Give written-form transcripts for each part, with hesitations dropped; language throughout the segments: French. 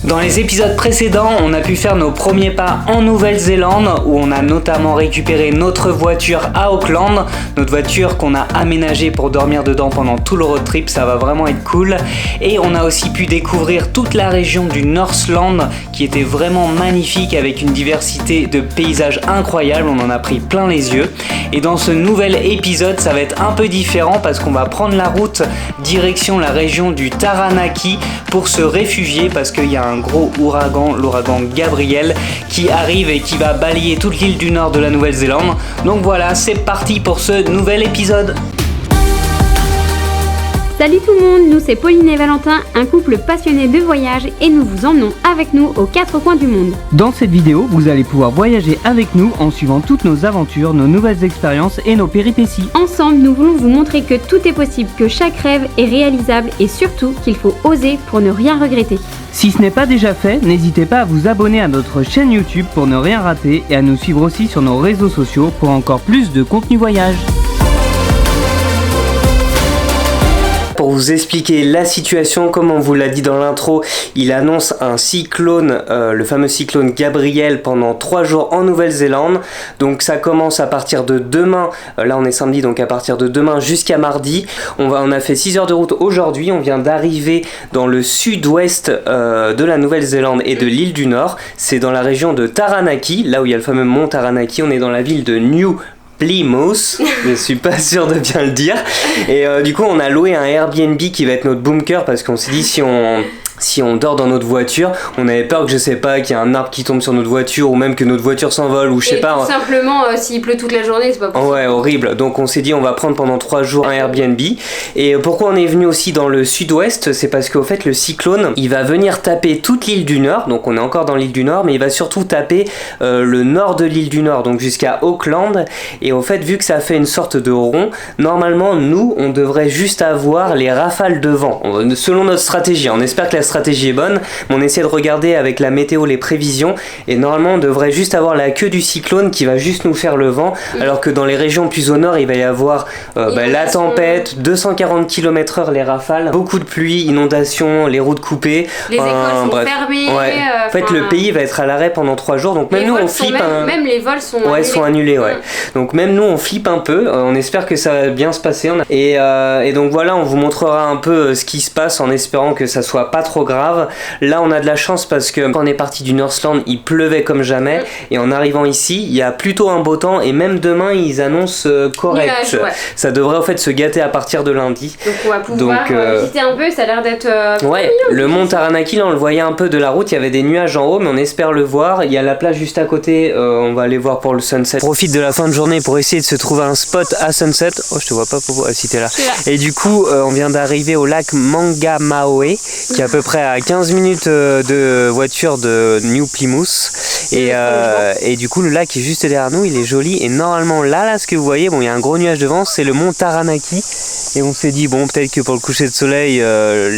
Dans les épisodes précédents, on a pu faire nos premiers pas en Nouvelle-Zélande où on a notamment récupéré notre voiture à Auckland, notre voiture qu'on a aménagée pour dormir dedans pendant tout le road trip, ça va vraiment être cool. Et on a aussi pu découvrir toute la région du Northland qui était vraiment magnifique avec une diversité de paysages incroyables, on en a pris plein les yeux. Et dans ce nouvel épisode, ça va être un peu différent parce qu'on va prendre la route direction la région du Taranaki pour se réfugier parce qu'il y a un gros ouragan, l'ouragan Gabriel, qui arrive et qui va balayer toute l'île du nord de la Nouvelle-Zélande. Donc voilà, c'est parti pour ce nouvel épisode. Salut tout le monde, nous c'est Pauline et Valentin, un couple passionné de voyage et nous vous emmenons avec nous aux quatre coins du monde. Dans cette vidéo, vous allez pouvoir voyager avec nous en suivant toutes nos aventures, nos nouvelles expériences et nos péripéties. Ensemble, nous voulons vous montrer que tout est possible, que chaque rêve est réalisable et surtout qu'il faut oser pour ne rien regretter. Si ce n'est pas déjà fait, n'hésitez pas à vous abonner à notre chaîne YouTube pour ne rien rater et à nous suivre aussi sur nos réseaux sociaux pour encore plus de contenu voyage. Pour vous expliquer la situation, comme on vous l'a dit dans l'intro, il annonce un cyclone, le fameux cyclone Gabriel pendant 3 jours en Nouvelle-Zélande. Donc ça commence à partir de demain, là on est samedi, donc à partir de demain jusqu'à mardi. On a fait 6 heures de route aujourd'hui, on vient d'arriver dans le sud-ouest de la Nouvelle-Zélande et de l'île du Nord. C'est dans la région de Taranaki, là où il y a le fameux mont Taranaki, on est dans la ville de New Plymouth, je suis pas sûr de bien le dire. Et du coup on a loué un Airbnb qui va être notre bunker parce qu'on s'est dit si on dort dans notre voiture, on avait peur que je sais pas qu'il y ait un arbre qui tombe sur notre voiture ou même que notre voiture s'envole ou je sais pas. Tout simplement s'il pleut toute la journée, c'est pas possible. Ouais, horrible. Donc on s'est dit on va prendre pendant 3 jours un Airbnb. Et pourquoi on est venu aussi dans le sud-ouest, c'est parce qu'au fait le cyclone, il va venir taper toute l'île du Nord. Donc on est encore dans l'île du Nord, mais il va surtout taper le nord de l'île du Nord, donc jusqu'à Auckland. Et au fait, vu que ça fait une sorte de rond, normalement nous on devrait juste avoir les rafales de vent. Selon notre stratégie, on espère que la stratégie est bonne, mais on essaie de regarder avec la météo les prévisions et normalement on devrait juste avoir la queue du cyclone qui va juste nous faire le vent, alors que dans les régions plus au nord il va y avoir la tempête, 240 km/h les rafales, beaucoup de pluie, inondations, les routes coupées, les écoles sont fermées, en fait le pays va être à l'arrêt pendant 3 jours, donc même nous on flippe même les vols sont annulés. Sont annulés, ouais. Donc même nous on flippe un peu, on espère que ça va bien se passer et donc voilà, on vous montrera un peu ce qui se passe en espérant que ça soit pas trop grave. Là on a de la chance parce que quand on est parti du Northland il pleuvait comme jamais et en arrivant ici il y a plutôt un beau temps et même demain ils annoncent correct. Nuage, ouais. Ça devrait en fait se gâter à partir de lundi. Donc on va pouvoir visiter un peu, ça a l'air d'être ouais, le mont Taranaki là on le voyait un peu de la route, il y avait des nuages en haut mais on espère le voir. Il y a la plage juste à côté, on va aller voir pour le sunset. On profite de la fin de journée pour essayer de se trouver un spot à sunset. Oh je te vois pas pour si t'es là. Et du coup on vient d'arriver au lac Mangamaoe qui est à peu près à 15 minutes de voiture de New Plymouth et du coup le lac est juste derrière nous, il est joli et normalement là ce que vous voyez, bon il y a un gros nuage devant, c'est le mont Taranaki et on s'est dit bon peut-être que pour le coucher de soleil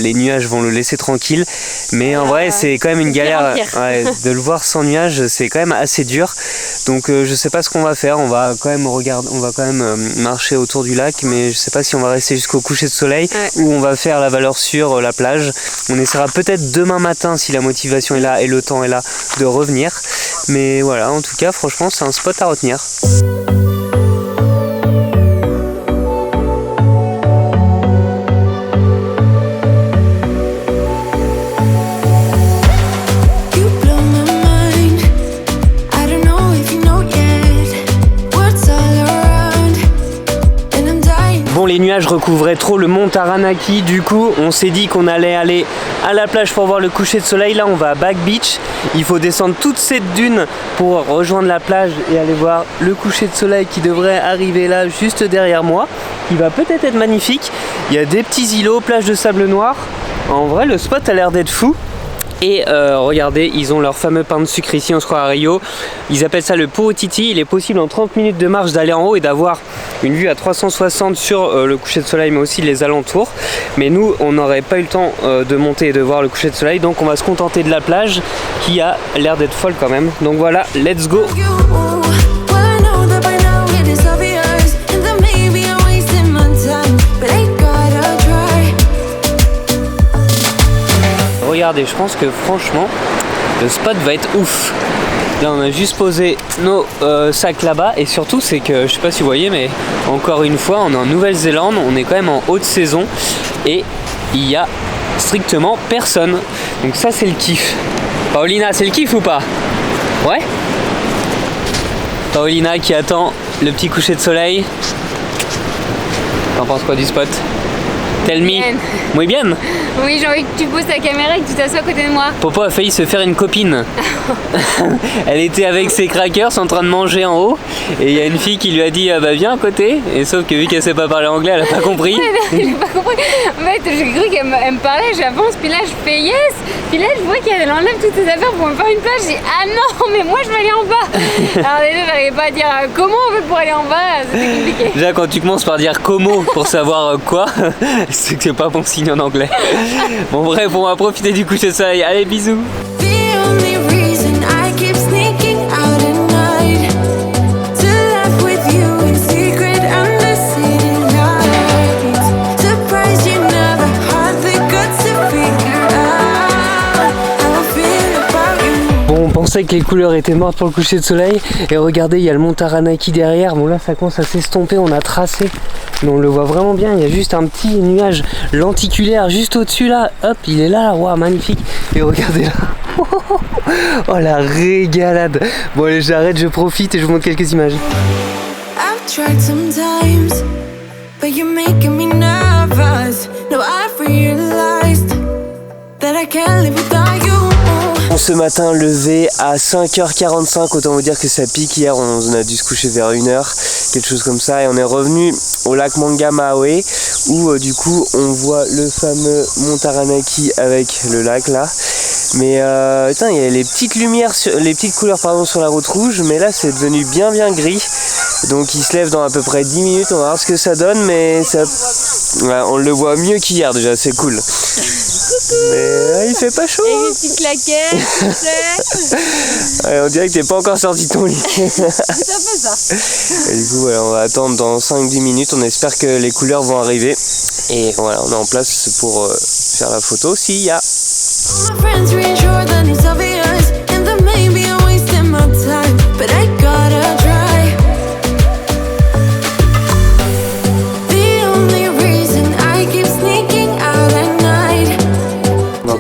les nuages vont le laisser tranquille, mais en vrai c'est quand même une galère de le voir sans nuages, c'est quand même assez dur, donc je sais pas ce qu'on va faire, on va quand même marcher autour du lac, mais je sais pas si on va rester jusqu'au coucher de soleil ou on va faire la valeur sûre, la plage. On essaiera peut-être demain matin si la motivation est là et le temps est là de revenir, mais voilà, en tout cas franchement c'est un spot à retenir. Les nuages recouvraient trop le mont Taranaki, du coup on s'est dit qu'on allait aller à la plage pour voir le coucher de soleil. Là on va à Back Beach, il faut descendre toute cette dune pour rejoindre la plage et aller voir le coucher de soleil qui devrait arriver là juste derrière moi, qui va peut-être être magnifique. Il y a des petits îlots, plage de sable noir, en vrai le spot a l'air d'être fou. Et regardez, ils ont leur fameux pain de sucre ici, on se croit à Rio. Ils appellent ça le Po'otiti. Il est possible en 30 minutes de marche d'aller en haut et d'avoir une vue à 360 sur le coucher de soleil, mais aussi les alentours. Mais nous, on n'aurait pas eu le temps de monter et de voir le coucher de soleil, donc on va se contenter de la plage qui a l'air d'être folle quand même. Donc voilà, let's go! regarder. Je pense que franchement, le spot va être ouf. Là, on a juste posé nos sacs là-bas. Et surtout, c'est que, je sais pas si vous voyez, mais encore une fois, on est en Nouvelle-Zélande. On est quand même en haute saison. Et il y a strictement personne. Donc ça, c'est le kiff. Paulina, c'est le kiff ou pas? Ouais? Paulina qui attend le petit coucher de soleil. T'en penses quoi du spot? Tell me. Muy bien. Oui, j'ai envie que tu poses ta caméra et que tu t'assois à côté de moi. Popo a failli se faire une copine. Elle était avec ses crackers en train de manger en haut. Et il y a une fille qui lui a dit ah bah viens à côté. Et sauf que vu qu'elle sait pas parler anglais, elle a pas compris. J'ai pas compris. En fait, j'ai cru qu'elle me parlait, j'avance, puis là je fais yes. Puis là je vois qu'elle enlève toutes ses affaires pour me faire une plage. J'ai dit ah non, mais moi je vais aller en bas. Alors déjà j'arrivais pas à dire comment on fait pour aller en bas, c'était compliqué. Déjà quand tu commences par dire como pour savoir quoi, c'est que c'est pas bon signe en anglais. Bon bref, on va profiter du coucher de soleil. Allez, bisous. Bon, on pensait que les couleurs étaient mortes pour le coucher de soleil. Et regardez, il y a le mont Taranaki derrière. Bon là, ça commence à s'estomper. On a tracé. Mais on le voit vraiment bien, il y a juste un petit nuage lenticulaire juste au-dessus là, hop, il est là, waouh, magnifique. Et regardez là, oh la régalade. Bon allez, j'arrête, je profite et je vous montre quelques images. I've tried sometimes, but you're making me nervous. No, I've realized that I can't live without you. Ce matin levé à 5h45, autant vous dire que ça pique. Hier on a dû se coucher vers 1h, quelque chose comme ça, et on est revenu au lac Mangamawe où du coup on voit le fameux mont Taranaki avec le lac là. Mais putain, il y a les petites lumières, les petites couleurs pardon, sur la route rouge, mais là c'est devenu bien gris. Donc il se lève dans à peu près 10 minutes, on va voir ce que ça donne, mais ça, ouais, on le voit mieux qu'hier déjà, c'est cool. Mais il fait pas chaud. Et une petite claquette, tu sais. Ouais, on dirait que t'es pas encore sorti de ton lit. Ça fait ça. Et du coup, voilà, on va attendre dans 5-10 minutes. On espère que les couleurs vont arriver. Et voilà, on est en place pour faire la photo s'il y a.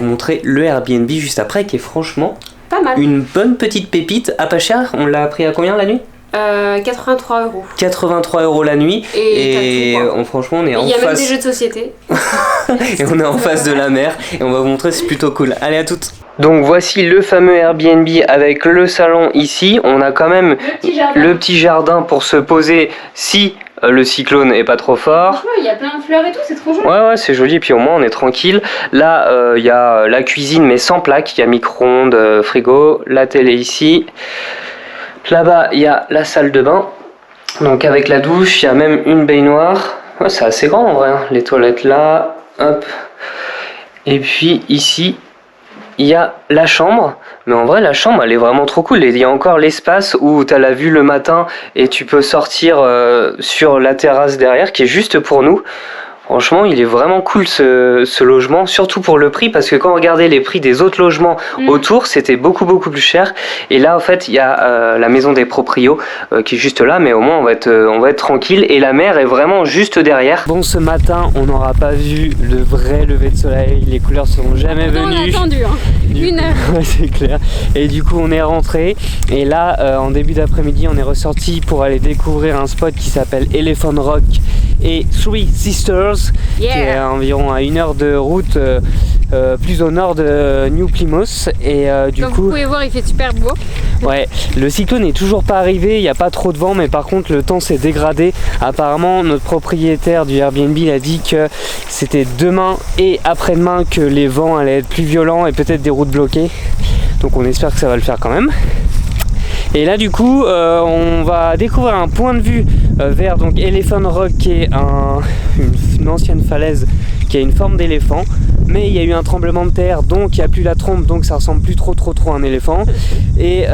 Montrer le Airbnb juste après qui est franchement pas mal. Une bonne petite pépite à pas cher. On l'a pris à combien la nuit? 83 €. 83 € la nuit et franchement on est en face. Il y a même des jeux de société. Et on est en face de la mer et on va vous montrer, c'est plutôt cool. Allez, à toutes. Donc voici le fameux Airbnb avec le salon ici. On a quand même le petit jardin pour se poser si le cyclone est pas trop fort. Il y a plein de fleurs et tout, c'est trop joli. Ouais, c'est joli, et puis au moins on est tranquille. Là, il y a la cuisine mais sans plaque. Il y a micro-ondes, frigo, la télé ici. Là-bas, il y a la salle de bain. Donc avec la douche, il y a même une baignoire. Ouais, c'est assez grand en vrai, hein. Les toilettes là, hop. Et puis ici, il y a la chambre, mais en vrai la chambre elle est vraiment trop cool. Il y a encore l'espace où tu as la vue le matin et tu peux sortir sur la terrasse derrière qui est juste pour nous. Franchement, il est vraiment cool ce logement, surtout pour le prix, parce que quand on regardait les prix des autres logements autour, c'était beaucoup plus cher. Et là, en fait, il y a la maison des proprios qui est juste là, mais au moins on va être tranquille. Et la mer est vraiment juste derrière. Bon, ce matin, on n'aura pas vu le vrai lever de soleil. Les couleurs seront jamais venues. On a attendu, hein. Une heure. Ouais, c'est clair. Et du coup, on est rentré. Et là, en début d'après-midi, on est ressorti pour aller découvrir un spot qui s'appelle Elephant Rock et Three Sisters, qui est environ à 1 heure de route plus au nord de New Plymouth. Et du comme coup, vous pouvez voir, il fait super beau. Ouais, le cyclone n'est toujours pas arrivé, il n'y a pas trop de vent, mais par contre le temps s'est dégradé. Apparemment, notre propriétaire du Airbnb a dit que c'était demain et après-demain que les vents allaient être plus violents et peut-être des routes bloquées. Donc on espère que ça va le faire quand même. Et là du coup on va découvrir un point de vue vers donc Elephant Rock, qui est une ancienne falaise qui a une forme d'éléphant, mais il y a eu un tremblement de terre, donc il n'y a plus la trompe, donc ça ressemble plus trop à un éléphant. Et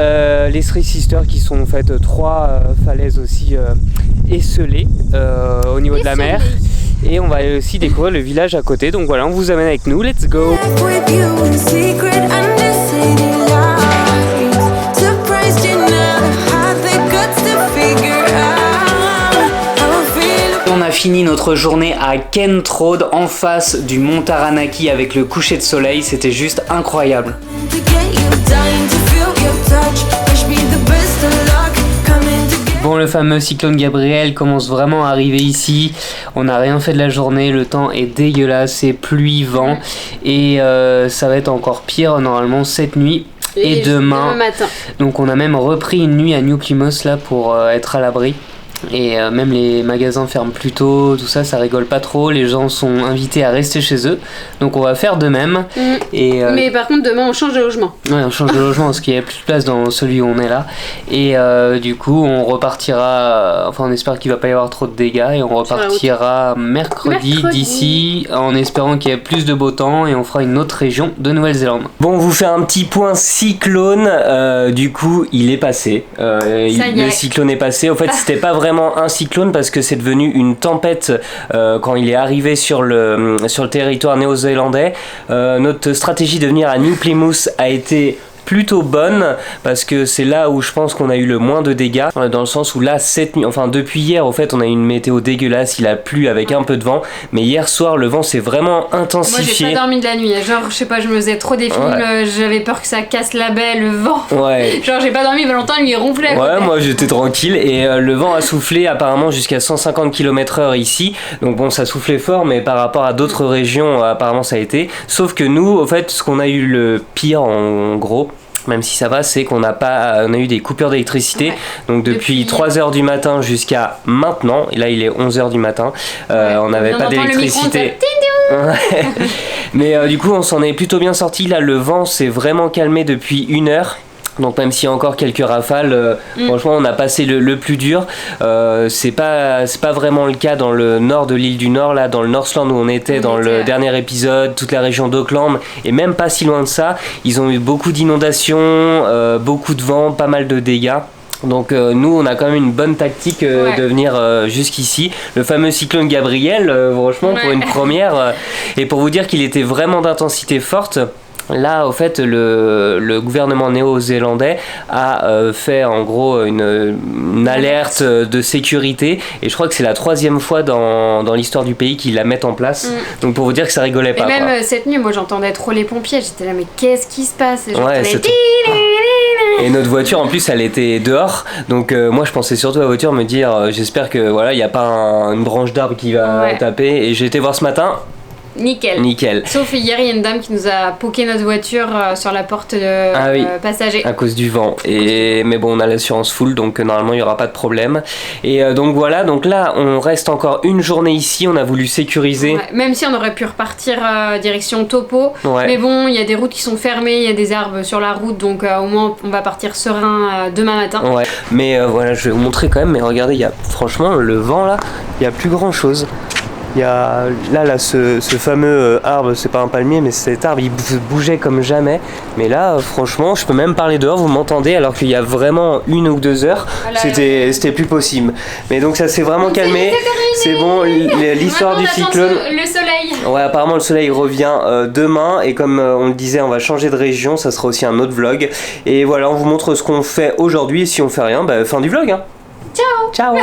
les Three Sisters qui sont en fait 3 falaises aussi esselées au niveau de la mer. Et on va aller aussi découvrir le village à côté. Donc voilà, on vous amène avec nous. Let's go! On a fini notre journée à Kent Road en face du mont Taranaki avec le coucher de soleil. C'était juste incroyable. Bon, le fameux cyclone Gabriel commence vraiment à arriver ici. On n'a rien fait de la journée, le temps est dégueulasse, c'est pluie, vent. Et ça va être encore pire normalement cette nuit et demain matin. Donc on a même repris une nuit à New Plymouth là pour être à l'abri. Et même les magasins ferment plus tôt, tout ça, ça rigole pas trop. Les gens sont invités à rester chez eux. Donc on va faire de même. Et, mais par contre, demain, on change de logement. Ouais, on change de logement parce qu'il n'y a plus de place dans celui où on est là. Et du coup, on repartira. Enfin, on espère qu'il va pas y avoir trop de dégâts. Et on repartira mercredi d'ici en espérant qu'il y ait plus de beau temps. Et on fera une autre région de Nouvelle-Zélande. Bon, on vous fait un petit point cyclone. Du coup, il est passé. Le cyclone est passé. En fait, c'était pas vraiment un cyclone parce que c'est devenu une tempête quand il est arrivé sur le territoire néo-zélandais. Notre stratégie de venir à New Plymouth a été plutôt bonne parce que c'est là où je pense qu'on a eu le moins de dégâts, dans le sens où là cette nuit, enfin depuis hier au fait on a eu une météo dégueulasse, il a plu avec un peu de vent, mais hier soir le vent s'est vraiment intensifié. Moi j'ai pas dormi de la nuit, genre je sais pas, je me faisais trop des films, j'avais peur que ça casse la baie, le vent, genre j'ai pas dormi longtemps, il ronflait. Ouais, moi j'étais tranquille et le vent a soufflé apparemment jusqu'à 150 km/h ici, donc bon ça soufflait fort mais par rapport à d'autres régions apparemment ça a été, sauf que nous au fait ce qu'on a eu le pire en gros, même si ça va, c'est qu'on on a eu des coupures d'électricité, donc depuis 3h du matin jusqu'à maintenant, et là il est 11h du matin, on n'avait pas d'électricité. Mais du coup on s'en est plutôt bien sorti, là le vent s'est vraiment calmé depuis 1 heure. Donc même s'il y a encore quelques rafales, franchement on a passé le plus dur. C'est pas vraiment le cas dans le nord de l'île du Nord, là dans le Northland où on était dans le dernier épisode, toute la région d'Auckland, et même pas si loin de ça, ils ont eu beaucoup d'inondations, beaucoup de vent, pas mal de dégâts. Donc nous on a quand même une bonne tactique de venir jusqu'ici. Le fameux cyclone Gabriel, franchement pour une première, et pour vous dire qu'il était vraiment d'intensité forte. Là, au fait, le gouvernement néo-zélandais a fait en gros une alerte de sécurité, et je crois que c'est la 3e fois dans l'histoire du pays qu'ils la mettent en place. Donc pour vous dire que ça rigolait pas. Et même cette nuit, moi j'entendais trop les pompiers, j'étais là mais qu'est-ce qui se passe? Et notre voiture en plus elle était dehors, donc moi je pensais surtout à la voiture, me dire j'espère que voilà il n'y a pas une branche d'arbre qui va taper, et j'ai été voir ce matin. Nickel. Sauf hier, il y a une dame qui nous a poqué notre voiture sur la porte de passager. À cause du vent. Mais bon, on a l'assurance full, donc normalement il n'y aura pas de problème. Et donc voilà, donc là on reste encore une journée ici, on a voulu sécuriser. Même si on aurait pu repartir direction Topo, mais bon, il y a des routes qui sont fermées, il y a des arbres sur la route, donc au moins on va partir serein demain matin. Mais voilà, je vais vous montrer quand même, mais regardez, il y a franchement le vent là, il n'y a plus grand chose. Il y a là ce fameux arbre, c'est pas un palmier, mais cet arbre il bougeait comme jamais. Mais là franchement je peux même parler dehors, vous m'entendez, alors qu'il y a vraiment 1 ou 2 heures, c'était plus possible. Mais donc ça s'est vraiment calmé, c'est bon, l'histoire du cyclone. Le soleil. Ouais, apparemment le soleil revient demain, et comme on le disait, on va changer de région, ça sera aussi un autre vlog. Et voilà, on vous montre ce qu'on fait aujourd'hui, et si on fait rien, fin du vlog. Ciao.